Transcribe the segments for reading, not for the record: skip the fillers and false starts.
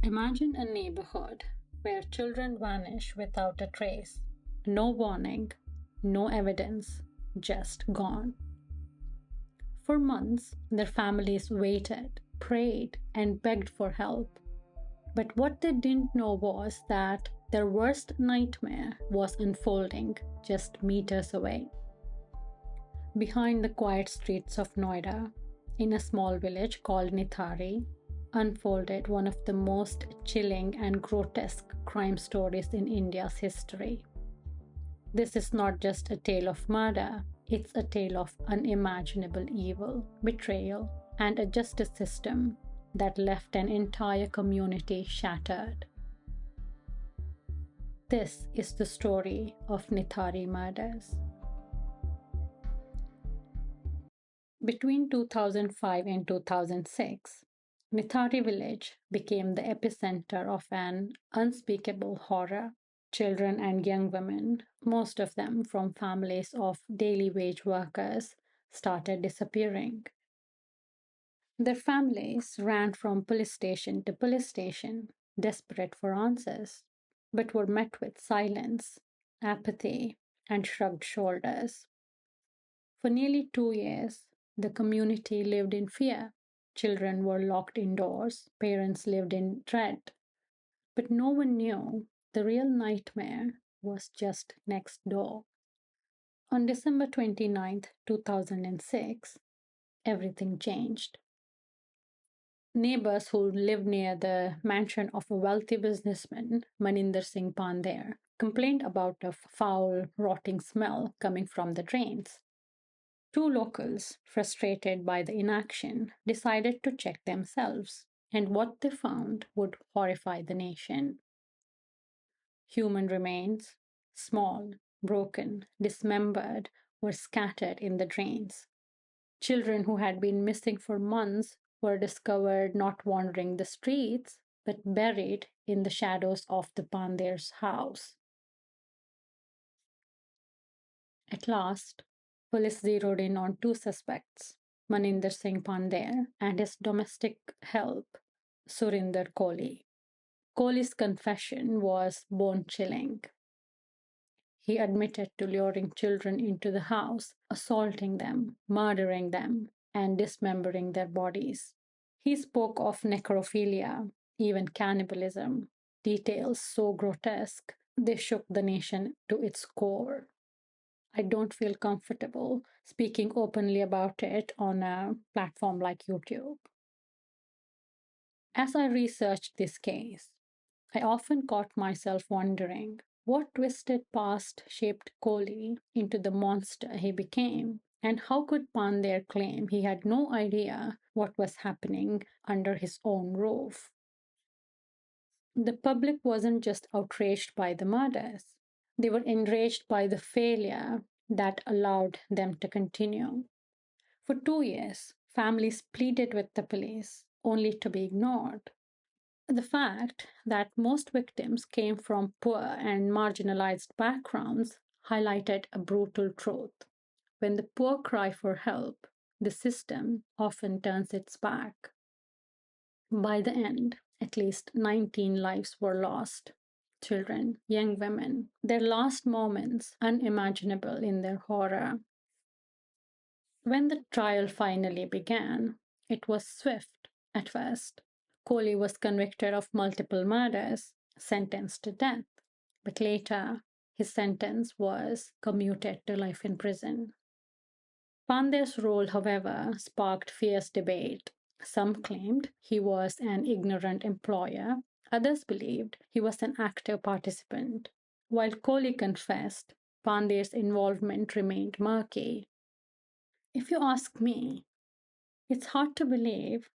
Imagine a neighborhood where children vanish without a trace. No warning, no evidence, just gone. For months, their families waited, prayed, and begged for help. But what they didn't know was that their worst nightmare was unfolding just meters away. Behind the quiet streets of Noida, in a small village called Nithari, unfolded one of the most chilling and grotesque crime stories in India's history. This is not just a tale of murder, it's a tale of unimaginable evil, betrayal, and a justice system that left an entire community shattered. This is the story of Nithari Murders. Between 2005 and 2006, Nithari village became the epicenter of an unspeakable horror. Children and young women, most of them from families of daily wage workers, started disappearing. Their families ran from police station to police station, desperate for answers, but were met with silence, apathy, and shrugged shoulders. For nearly 2 years, the community lived in fear. Children were locked indoors, parents lived in dread. But no one knew the real nightmare was just next door. On December 29th, 2006, everything changed. Neighbors who lived near the mansion of a wealthy businessman, Maninder Singh Pandey, complained about a foul, rotting smell coming from the drains. Two locals, frustrated by the inaction, decided to check themselves, and what they found would horrify the nation. Human remains, small, broken, dismembered, were scattered in the drains. Children who had been missing for months were discovered not wandering the streets, but buried in the shadows of the Pandey's house. At last, police zeroed in on two suspects, Maninder Singh Pandey and his domestic help, Surinder Kohli. Kohli's confession was bone chilling. He admitted to luring children into the house, assaulting them, murdering them, and dismembering their bodies. He spoke of necrophilia, even cannibalism, details so grotesque they shook the nation to its core. I don't feel comfortable speaking openly about it on a platform like YouTube. As I researched this case, I often caught myself wondering what twisted past shaped Kohli into the monster he became, and how could Pandey claim he had no idea what was happening under his own roof? The public wasn't just outraged by the murders, they were enraged by the failure that allowed them to continue. For 2 years, families pleaded with the police, only to be ignored. The fact that most victims came from poor and marginalized backgrounds highlighted a brutal truth. When the poor cry for help, the system often turns its back. By the end, at least 19 lives were lost. Children, young women, their last moments unimaginable in their horror. When the trial finally began, it was swift at first. Kohli was convicted of multiple murders, sentenced to death, but later his sentence was commuted to life in prison. Pandey's role, however, sparked fierce debate. Some claimed he was an ignorant employer, others believed he was an active participant. While Kohli confessed, Pandey's involvement remained murky. If you ask me, it's hard to believe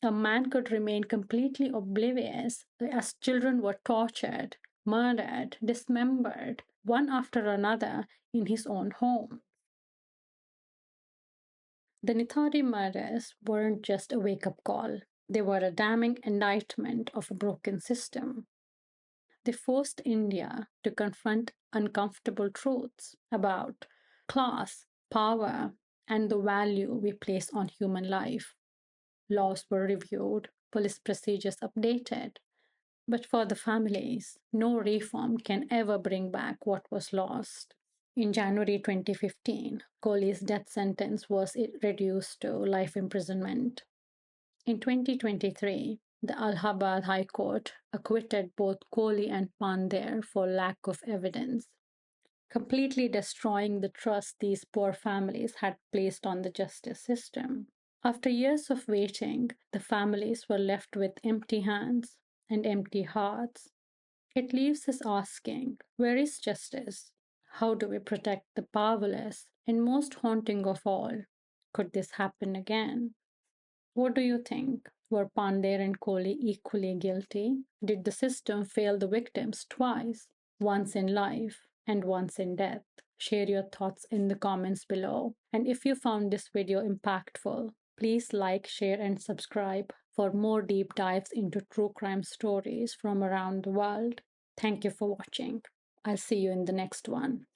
a man could remain completely oblivious as children were tortured, murdered, dismembered, one after another in his own home. The Nithari murders weren't just a wake up call, they were a damning indictment of a broken system. They forced India to confront uncomfortable truths about class, power, and the value we place on human life. Laws were reviewed, police procedures updated, But for the families, no reform can ever bring back what was lost. In January 2015, Kohli's death sentence was reduced to life imprisonment. In 2023, the Allahabad High Court acquitted both Kohli and Pandey for lack of evidence, completely destroying the trust these poor families had placed on the justice system. After years of waiting, the families were left with empty hands and empty hearts. It leaves us asking, where is justice? How do we protect the powerless? And most haunting of all, could this happen again? What do you think? Were Pandey and Kohli equally guilty? Did the system fail the victims twice, once in life and once in death? Share your thoughts in the comments below. And if you found this video impactful, please like, share, and subscribe for more deep dives into true crime stories from around the world. Thank you for watching. I'll see you in the next one.